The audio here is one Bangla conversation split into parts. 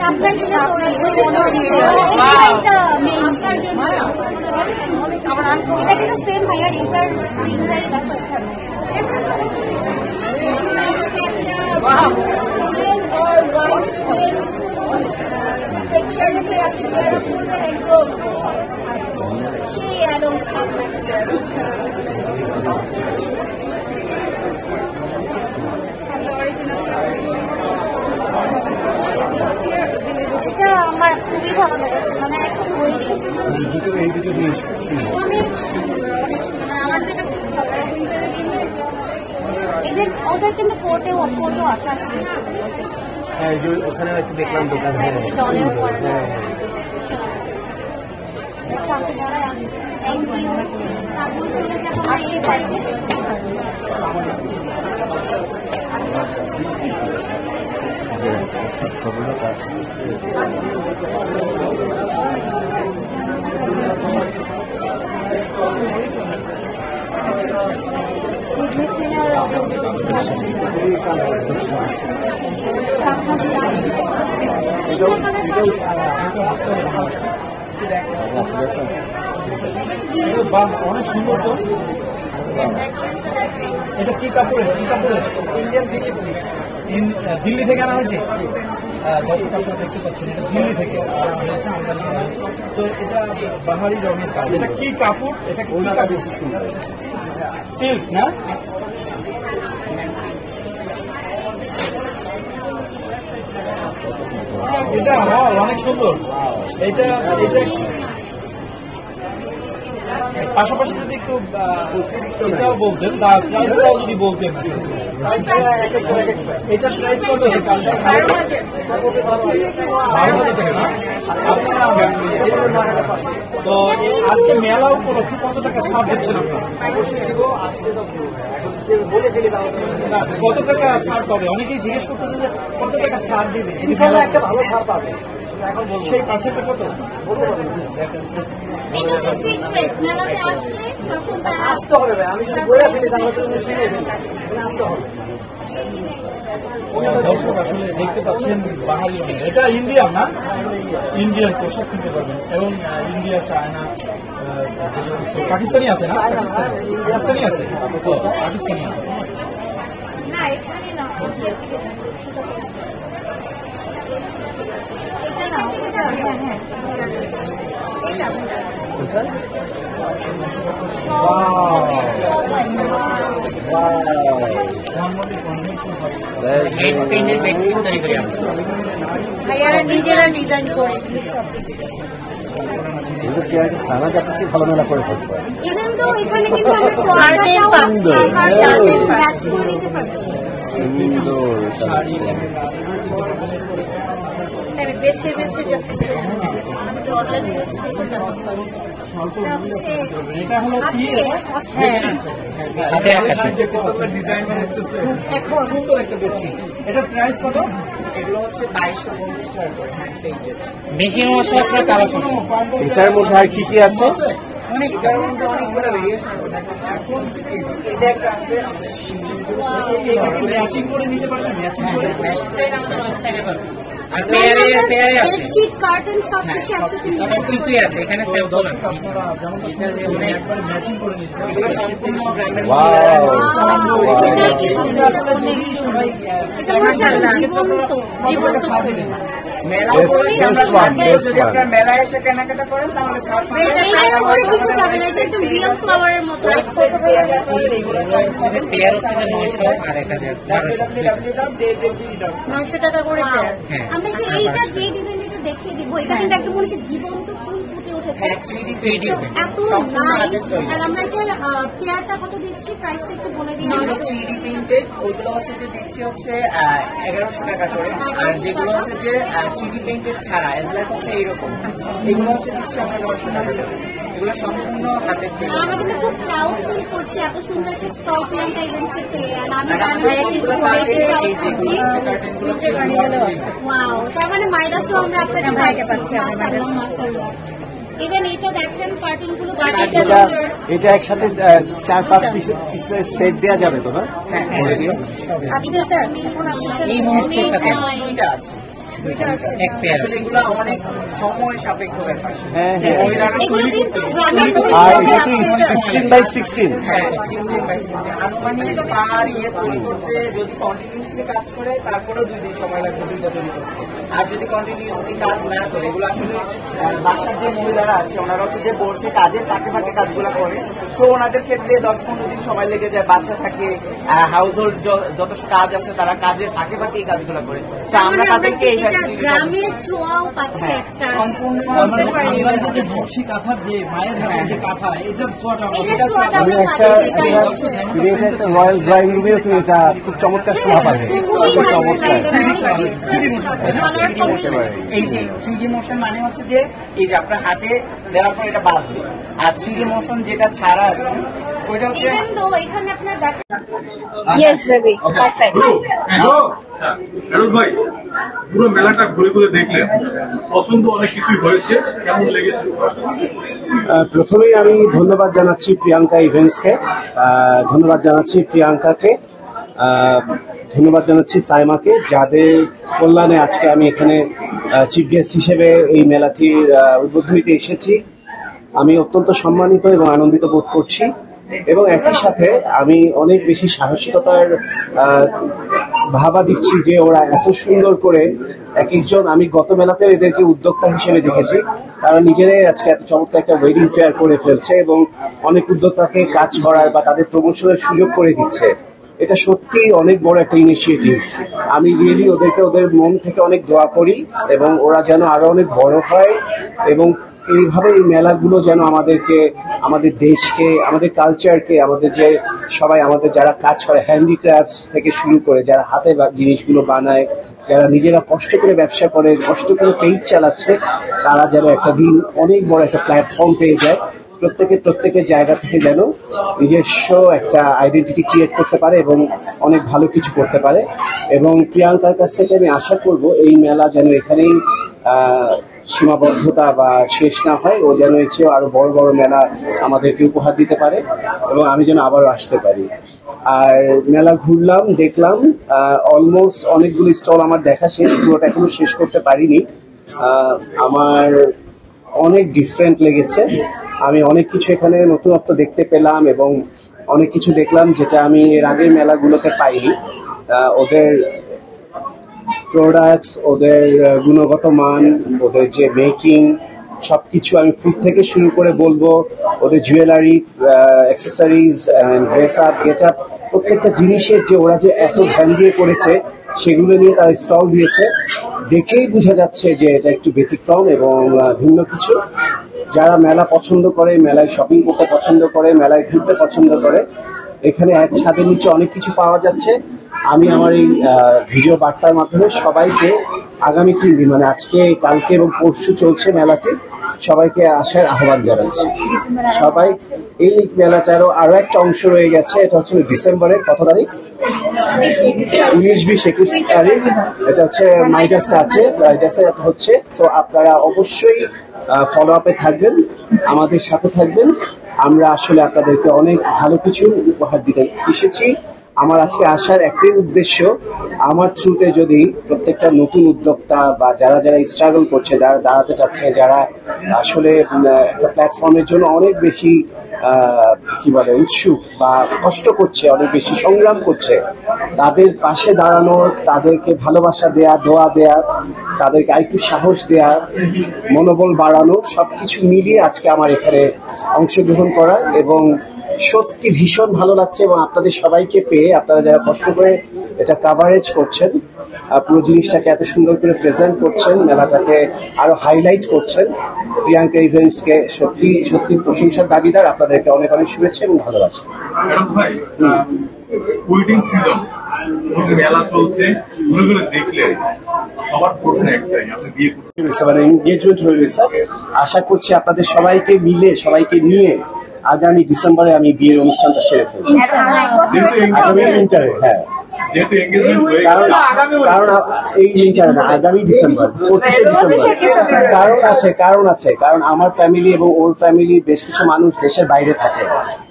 আপনার জন্য এটা কিন্তু সেম ভাইয়ার ইন্টার একদম এটা আমার খুবই ভালো লেগেছে, মানে একদম বই আমার যেটা খুব ভালো এই যে ওদের কিন্তু কোর্টেও আছে ওখানে হয়তো দেখলাম দোকান। অনেক সুন্দর তো। এটা কি কাপড়ের? ইন্ডিয়ান দিল্লি থেকে আনা হয়েছে। দর্শক আপনারা দেখতে পাচ্ছেন এটা দিল্লি থেকে আনা হয়েছে, আমদানি করা হয়েছে। তো এটা বাহারি রঙের কাজ। এটা কি কাপড়? এটা কি কাপড়? সিল্ক না? এটা অনেক সুন্দর। এটা পাশাপাশি যদি একটু এটাও বলতেন, প্রাইসটাও যদি বলতেন। এটার প্রাইস কত? 12,000 টাকা না? আপনারা তো আজকে মেলা উপলক্ষে কত টাকা ছাড় দিচ্ছেন আপনারা? কত টাকা ছাড় পাবে? অনেকেই জিজ্ঞেস করতেছে যে কত টাকা ছাড় দিবে। ইনশাআল্লাহ একটা ভালো ছাড় পাবে। এখন সেই পার্সেন্টটা কত? আসতে হবে ভাই, আমি যদি বলে ফেলি তাহলে তো শুনে আসতে হবে। দর্শক আসলে দেখতে পাচ্ছেন বাহারি, এটা ইন্ডিয়ান না? ইন্ডিয়ান পোশাক কিনতে পারবেন এবং ইন্ডিয়া, চায়না, পাকিস্তানি আছে না? পাকিস্তানি আছে, পাকিস্তানি আছে। নিজেরা ডিজাইন করে খানা যাচ্ছে, ভালো মেলা করে ফেলছে। ইভেন তো এখানে কিন্তু ম্যাচ করে নিতে পারছি। বেছে বেছে জাস্ট এটা হলো কি? সুন্দর একটা বেশি। এটার প্রাইস কত? এগুলো হচ্ছে 2250 টাকা করে। মেশিন মশলা এটার মধ্যে আর কি কি আছে? এটার মধ্যে অনেকগুলো ভেরিয়েশন আছে। এখন এটা একটা আছে, ম্যাচিং করে নিতে পারবেন। ম্যাচিং করে আর বেডশিট, কার্টেন সব কিছু আছে, কিছুই আছে এখানে। সেভ করবেন একবারে ম্যাচিং করে নিতে পারবেন। মেলায় এসে কেনাকাটা করেন তাহলে পেয়ার হচ্ছে 900 আর 1000 900 টাকা করে। আমরা কি এইটা যে ডিজাইনটা দেখিয়ে দিব, এটা কিন্তু একদম মনে হচ্ছে জীবন্ত ফুল ফুটে উঠেছে, এত নাইস। আর আমরা এটার পেয়ারটা কত দিচ্ছি, প্রাইসটা একটু বলে দিই। 3D প্রিন্টেড ওইগুলো হচ্ছে যে দিচ্ছি হচ্ছে 1100 টাকা করে, আর যেগুলো হচ্ছে যে 3D প্রিন্টেড ছাড়া এজলাইক হচ্ছে এইরকম, এগুলো হচ্ছে দিচ্ছি আমরা 900 টাকা করে। এগুলো সম্পূর্ণ হাতের তৈরি। আমরা কিন্তু খুব প্রাউড ফিল করছি এত সুন্দর একটা স্টক ল্যান্ডটা ইভেন্টসে পেয়ে। আর আমি ওয়াও, তার মানে মাইরাসও আমরা আপনাকে ভাইকে পাচ্ছি। মাশাআল্লাহ মাশাআল্লাহ। ইভেন এটা দেখেন কার্টুনগুলো, এটা একসাথে 4-5 পিসের সেট দেওয়া যাবে তো না? আচ্ছা স্যার, এখন আছে এই মুহূর্তে এক পেয়ার আসলে এগুলো অনেক সময় সাপেক্ষ ব্যাপার। হ্যাঁ হ্যাঁ মহিলারা এগুলো কিন্তু গ্রামের আর এটা কি 16/16? হ্যাঁ 16/16 আনুমানিক পার তৈরি করতে যদি কন্টিনিউসলি কাজ করে তারপরেও 2 দিন সময় লাগবে দুইটা তৈরি করতে। আর যদি কন্টিনিউসলি কাজ না করে, এগুলো আসলে বাসার যে মহিলারা আছে ওনারা হচ্ছে যে বসে কাজের ফাঁকে ফাঁকে কাজগুলো করে, তো ওনাদের ক্ষেত্রে 10-15 দিন সময় লেগে যায়। বাচ্চা থাকে, হাউস হোল্ড যত কাজ আছে তারা কাজের ফাঁকে ফাঁকে এই কাজগুলো করে। তো আমরা তাদেরকে এই গ্রামের ছোঁয়াও পাচ্ছে হ্যাঁ, একটা সম্পূর্ণ আমরা যে বক্সি কাঁথার যে মায়ের হাতের যে কাঁথা, এটার ছোঁয়াটা আমরা এটার ছোঁয়াটা তুমি আমরা একটা পাচ্ছি, এটাই তুমি এটা একটা রয়্যাল ড্রয়িং রুমেও তুমি এটা খুব চমৎকার শোভা পাবে। এই যে 3D মোশন মানে হচ্ছে যে এই যে আপনার হাতে দেওয়ার পর এটা বাঁধবে, আর 3D মোশন যেটা ছাড়া আছে ওইটা হচ্ছে এখানে আপনার দেখা Yes, baby. Perfect. ফেরোজ ভাই, পুরো মেলাটা ঘুরে ঘুরে দেখলেন, পছন্দ অনেক কিছুই হয়েছে, কেমন লেগেছে? প্রথমেই আমি ধন্যবাদ জানাচ্ছি প্রিয়াঙ্কা ইভেন্টসকে, ধন্যবাদ জানাচ্ছি প্রিয়াঙ্কাকে, ধন্যবাদ জানাচ্ছি সাইমাকে, যাদের কল্যাণে আজকে আমি এখানে চিফ গেস্ট হিসেবে এই মেলাটির উদ্বোধনীতে এসেছি। আমি অত্যন্ত সম্মানিত এবং আনন্দিত বোধ করছি, এবং একই সাথে আমি অনেক বেশি সাহসিকতার ভাবা দিচ্ছি যে ওরা এত সুন্দর করে এক একজন, আমি গত মেলাতে এদেরকে উদ্যোক্তা হিসেবে দেখেছি, তারা নিজেরাই আজকে এত চমৎকার একটা ওয়েডিং ফেয়ার করে ফেলছে এবং অনেক উদ্যোক্তাকে কাজ করার বা তাদের প্রমোশনের সুযোগ করে দিচ্ছে। এটা সত্যি অনেক বড় একটা ইনিশিয়েটিভ। আমি রিয়েলি ওদেরকে ওদের মন থেকে অনেক দোয়া করি এবং ওরা যেন আরো অনেক বড় হয়, এবং এইভাবে এই মেলাগুলো যেন আমাদেরকে, আমাদের দেশকে, আমাদের কালচারকে, আমাদের যে সবাই আমাদের যারা কাজ করে হ্যান্ডিক্রাফটস থেকে শুরু করে, যারা হাতে জিনিসগুলো বানায়, যারা নিজেরা কষ্ট করে ব্যবসা করে, কষ্ট করে পেজ চালাচ্ছে, তারা যেন একটা দিন অনেক বড় একটা প্ল্যাটফর্ম পেয়ে যায়, প্রত্যেকের জায়গা থেকে যেন নিজস্ব একটা আইডেন্টিটি ক্রিয়েট করতে পারে এবং অনেক ভালো কিছু করতে পারে। এবং প্রিয়াঙ্কার কাছ থেকে আমি আশা করব এই মেলা যেন এখানেই সীমাবদ্ধতা বা শেষ না হয়, ও যেন এর চেয়েও আরো বড় বড় মেলা আমাদেরকে উপহার দিতে পারে এবং আমি যেন আবারও আসতে পারি। আর মেলা ঘুরলাম, দেখলাম, অলমোস্ট অনেকগুলো স্টল আমার দেখা শেষ, পুরোটা এখনো শেষ করতে পারিনি। আমার অনেক ডিফারেন্ট লেগেছে, আমি অনেক কিছু এখানে নতুনত্ব দেখতে পেলাম এবং অনেক কিছু দেখলাম যেটা আমি এর আগের মেলাগুলোতে পাইনি। ওদের প্রোডাক্টস, ওদের গুণগত মান, ওদের যে মেকিং, সবকিছু আমি ফুড থেকে শুরু করে বলবো, ওদের jewellery, accessories, dress up, get up, প্রত্যেকটা জিনিসের যে ওরা যে এত ধ্যান দিয়ে করেছে, সেগুলো নিয়ে তারা স্টল দিয়েছে। দেখেই বোঝা যাচ্ছে যে এটা একটু ব্যতিক্রম এবং ভিন্ন কিছু। যারা মেলা পছন্দ করে, মেলায় শপিং করতে পছন্দ করে, মেলায় ঘুরতে পছন্দ করে, এখানে এক ছাদের নিচে অনেক কিছু পাওয়া যাচ্ছে। আমি আমার এই ভিডিও বার্তার মাধ্যমে সবাইকে আগামী 3 দিন, মানে আজকে, কালকে এবং পরশু চলছে মেলাটি, সবাইকে আসার আহ্বান জানাচ্ছি। সবাই এই মেলাটারও আরো একটা অংশ রয়ে গেছে, এটা হচ্ছে ডিসেম্বরের কত তারিখ, 19, 20, 21 তারিখ, এটা হচ্ছে মাইডাসটা আছে, মাইডাসে হচ্ছে। তো আপনারা অবশ্যই ফলো আপে থাকবেন, আমাদের সাথে থাকবেন। আমরা আসলে আপনাদেরকে অনেক ভালো কিছু উপহার দিতে এসেছি। আমার আজকে আসার একটাই উদ্দেশ্য, আমার থ্রুতে যদি প্রত্যেকটা নতুন উদ্যোক্তা বা যারা স্ট্রাগল করছে, যারা দাঁড়াতে চাচ্ছে, যারা আসলে একটা প্ল্যাটফর্মের জন্য অনেক বেশি কি বলে উৎসুক বা কষ্ট করছে, অনেক বেশি সংগ্রাম করছে, তাদের পাশে দাঁড়ানোর, তাদেরকে ভালোবাসা দেয়া, দোয়া দেয়া, তাদেরকে আরেকটু সাহস দেয়া, মনোবল বাড়ানো, সবকিছু মিলিয়ে আজকে আমার এখানে অংশগ্রহণ করা এবং সত্যি ভীষণ ভালো লাগছে। এবং আপনাদের সবাইকে পেয়ে, আপনারা যারা কষ্ট করে এটা কাভারেজ করছেন, পুরো জিনিসটাকে এত সুন্দর করে প্রেজেন্ট করছেন, মেলাটাকে আরো হাইলাইট করছেন, প্রিয়াঙ্কা ইভেন্টসকে সত্যি সত্যি প্রশংসার দাবিদার। আপনাদেরকে অনেক অনেক শুভেচ্ছা এবং ভালোবাসা। ভাই, ওয়েডিং সিজন মেলা চলছে, ঘুরে দেখলে সবার প্রশ্ন একটাই, আপনি বিয়ে করছেন, মানে এনগেজমেন্ট হয়ে গেছে। আশা করছি আপনাদের সবাইকে মিলে, সবাইকে নিয়ে আগামী ডিসেম্বরে আমি বিয়ের অনুষ্ঠানটা সেরে ফেলবো, আগামী উইন্টারে। হ্যাঁ, যেহেতু এঙ্গেজমেন্ট হয়ে কারণ গেছে, কারণ এই আগামী ডিসেম্বর 25শে ডিসেম্বর কারণ আমার ফ্যামিলি এবং ওর ফ্যামিলি বেশ কিছু মানুষ দেশের বাইরে থাকে।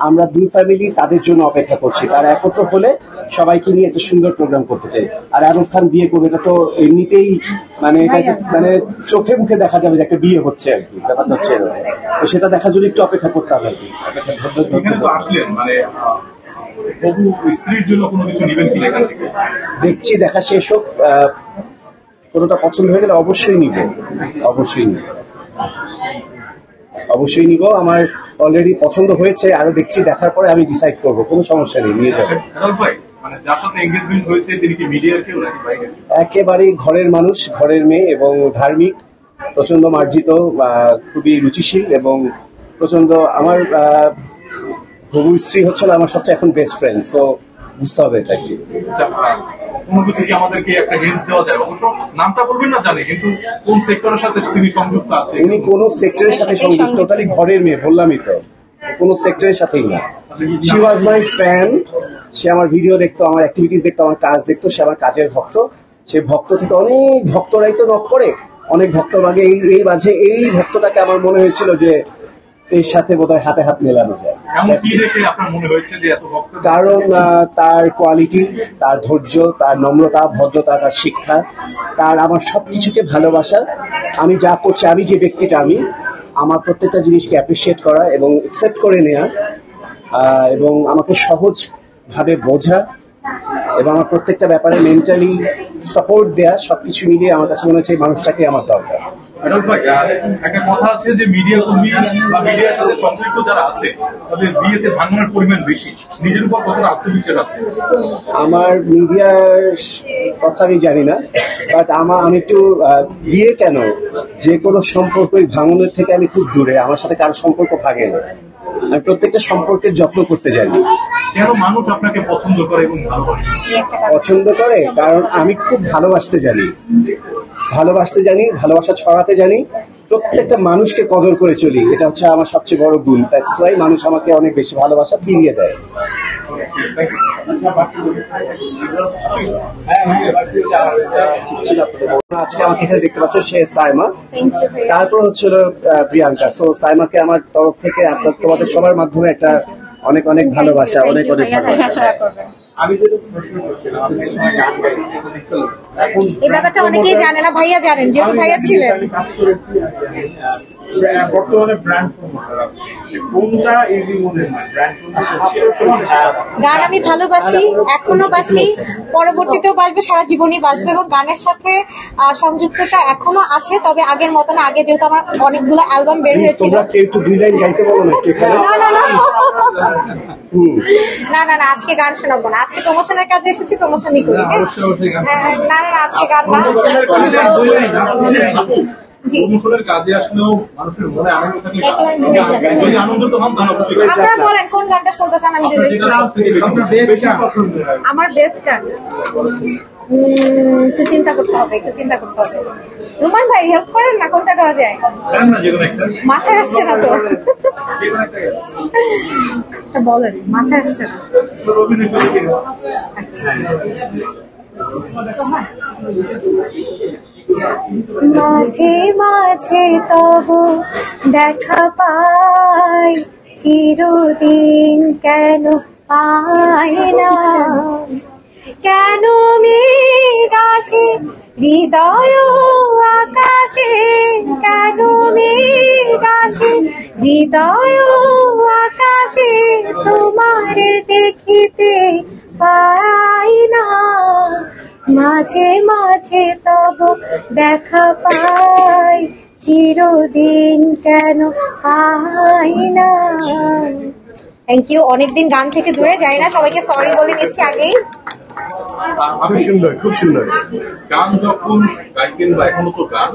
আমরা দুই ফ্যামিলি তাদের জন্য অপেক্ষা করছি, তারা একত্র হলে সবাইকে নিয়ে একটা সুন্দর প্রোগ্রাম করতে চাই। আর আরব খান বিয়ে করবে, এটা তো এমনিতেই মানে চোখে মুখে দেখা যাবে যে একটা বিয়ে হচ্ছে আর কি, ব্যাপারটা হচ্ছে তো সেটা দেখার জন্য একটু অপেক্ষা করতে হবে আর কি। এখানে তো আসলেন মানে বহু স্ত্রীর জন্য কোনো কিছু নেবেন কিনা এখান থেকে? দেখছি, দেখা শেষ হোক, কোনোটা পছন্দ হয়ে গেলে অবশ্যই নিব। আমার অলরেডি পছন্দ হয়েছে, আরো দেখছি, দেখার পরে আমি ডিসাইড করবো, কোনো সমস্যা নেই, নিয়ে যাবো। ভাই মানে যার সাথে এঙ্গেজমেন্ট হয়েছে তিনি কি মিডিয়ার কেউ নাকি বাইরে? একেবারেই ঘরের মানুষ, ঘরের মেয়ে এবং ধার্মিক, প্রচন্ড মার্জিত, খুবই রুচিশীল এবং প্রচন্ড আমার হবু স্ত্রী হচ্ছিল আমার সবচেয়ে এখন বেস্ট ফ্রেন্ড। সো বুঝতে হবে এটা কি। কোনো কিছু কি আমাদেরকে একটা হিন্টস দেওয়া যায়? অবশ্য নামটা বলবেন না জানি, কিন্তু কোন সেক্টরের সাথে তিনি সংযুক্ত আছে? উনি কোন সেক্টরের সাথে সংযুক্ত, টোটালি ঘরের মেয়ে, বললামই তো, কোনো সেক্টরের সাথেই না। শি ওয়াজ মাই ফ্যান, সে আমার ভিডিও দেখতো, আমার অ্যাক্টিভিটিস দেখতো, আমার কাজ দেখতো, সে আমার কাজের ভক্ত। সে ভক্ত থেকে অনেক ভক্তরাই তো নক করে, অনেক ভক্ত মাঝে এই মাঝে এই ভক্তটাকে আমার মনে হয়েছিল যে এর সাথে বোধহয় হাতে হাত মেলানো যায়। কারণ তার কোয়ালিটি, তার ধৈর্য, তার নম্রতা, ভদ্রতা, তার শিক্ষা, তার আমার সবকিছুকে ভালোবাসা। আমি যা করছি, আমি যে ব্যক্তিটা, আমি আমার প্রত্যেকটা জিনিসকে অ্যাপ্রিসিয়েট করা এবং অ্যাকসেপ্ট করে নেওয়া, এবং আমাকে সহজভাবে বোঝা এবং আমার প্রত্যেকটা ব্যাপারে মেন্টালি সাপোর্ট দেয়া, সবকিছু মিলিয়ে আমার কাছে মনে হচ্ছে এই মানুষটাকে আমার দরকার। একটা কথা আছে যে মিডিয়া কর্মী বা মিডিয়ার সাথে সংশ্লিষ্ট যারা আছে তাদের বিয়েতে ভাঙনের পরিমাণ বেশি, নিজের উপর কতটা আত্মবিশ্বাস আছে? আমার মিডিয়ার কথা আমি জানি না, বাট আমি একটু বিয়ে কেন, যে কোনো সম্পর্কই ভাঙনের থেকে আমি খুব দূরে, আমার সাথে কারো সম্পর্ক ভাঙে না। আমি প্রত্যেকটা সম্পর্কের যত্ন করতে জানি। কেন মানুষ আপনাকে পছন্দ করে এবং ভালোবাসে? পছন্দ করে কারণ আমি খুব ভালোবাসতে জানি, ভালোবাসা ছড়াতে জানি, প্রত্যেকটা মানুষকে কদর করে চলি, এটা হচ্ছে আমার সবচেয়ে বড় গুণ। দ্যাটস ওয়াই মানুষ আমাকে অনেক বেশি ভালোবাসা ফিরিয়ে দেয়। আজকে আমাকে এখানে দেখতে পাচ্ছ, সে সাইমা, তারপর হচ্ছিল প্রিয়াঙ্কা। সো সাইমাকে আমার তরফ থেকে তোমাদের সবার মাধ্যমে একটা অনেক অনেক ভালোবাসা, অনেক অনেক ভালোবাসা। এই ব্যাপারটা অনেকেই জানে না, ভাইয়া জানেন, যেহেতু ভাইয়া ছিলেন। বর্তমানে ব্র্যান্ড কোনটা ইজি মনে হয়? গান আমি ভালোবাসি, এখনো বাসি, পরবর্তীতেও বাসবে, সারা জীবনই বাসবে, এবং গানের সাথে সংযুক্ততা এখনো আছে, তবে আগের মতো না। আগে যেহেতু আমার অনেকগুলো অ্যালবাম বের হয়েছিল। না, আজকে গান শোনাবো না, আজকে প্রমোশনের কাজে এসেছি, প্রমোশনই করি। না, আজকে গান না। কাজে আসলেও মানুষের মনে আনন্দ থাকলে, যদি আনন্দ তো হন তাহলে আপনারা বলেন কোন গানটা শুনতে চান, আমি আমার বেস্ট গান। একটু চিন্তা করতে হবে। রুমান ভাই হেল্প করেন না, কোনটা দেওয়া যায়? মাথায় আসছে না তো, বলেন, মাথায় আসছে না। মাঝে মাঝে তবু দেখা পাই, চিরদিন কেন পাই না, কেন মেঘ আসে হৃদয় আকাশে, কেন মেঘ আসে হৃদয় আকাশে, তোমার দেখিতে পাই না, মাঝে মাঝে তব দেখা পাই, চিরদিন কেন পাই না। Thank you. অনেকদিন গান থেকে দূরে যাই না, সবাইকে সরি বলে নিচ্ছি আগেই। খুব সুন্দর গান যখন গাইতেন বা এখনো তো গান,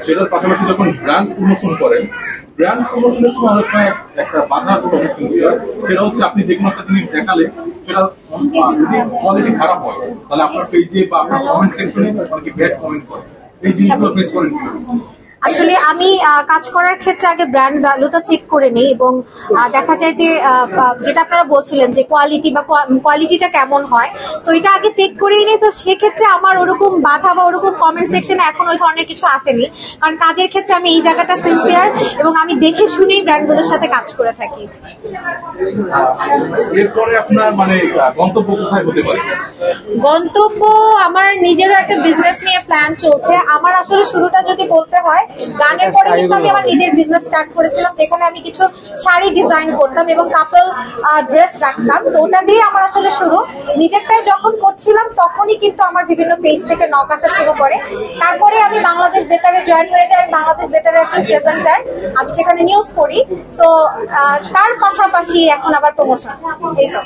সেটার পাশাপাশি যখন ব্র্যান্ড প্রমোশন করেন, ব্র্যান্ড প্রমোশনের সময় অনেক সময় একটা বাধা সেটা হচ্ছে আপনি যে কোনো একটা জিনিস দেখালে সেটা যদি কোয়ালিটি খারাপ হয় তাহলে আপনার পেজে বা আপনার কমেন্ট সেকশনে অনেকে ব্যাড কমেন্ট করে, এই জিনিসগুলো ফেস করেন। আসলে আমি কাজ করার ক্ষেত্রে আগে ব্র্যান্ড ভ্যালুটা চেক করে নিই এবং দেখা যায় যে যেটা আপনারা বলছিলেন যে কোয়ালিটি বা কোয়ালিটিটা কেমন হয়, তো এটা আগে চেক করেই নিই। তো সেক্ষেত্রে আমার ওরকম বাধা বা ওরকম কমেন্ট সেকশনে এখন ওই ধরনের কিছু আসেনি, কারণ কাজের ক্ষেত্রে আমি এই জায়গাটা সিনসিয়ার এবং আমি দেখে শুনেই ব্র্যান্ডগুলোর সাথে কাজ করে থাকি। এরপরে আপনার মানে গন্তব্য কোথায় হতে পারে? গন্তব্য আমার নিজেরও একটা বিজনেস নিয়ে প্ল্যান চলছে। আমার আসলে শুরুটা যদি বলতে হয়, গানের পরে কিন্তু আমি আমার নিজের বিজনেস স্টার্ট করেছিলাম, যেখানে আমি কিছু শাড়ি ডিজাইন করতাম এবং কাপল ড্রেস রাখতাম। তো ওটা দিয়ে আমার আসলে শুরু। নিজেরটাই যখন করছিলাম তখনই কিন্তু আমার বিভিন্ন পেজ থেকে নক আসা শুরু করে। তারপরে আমি বাংলাদেশ বেতারে জয়েন হয়ে যাই। বাংলাদেশ বেতারের একটা প্রেজেন্টার, আমি সেখানে নিউজ করি। তো তার পাশাপাশি এখন আবার প্রমোশন, এই তো।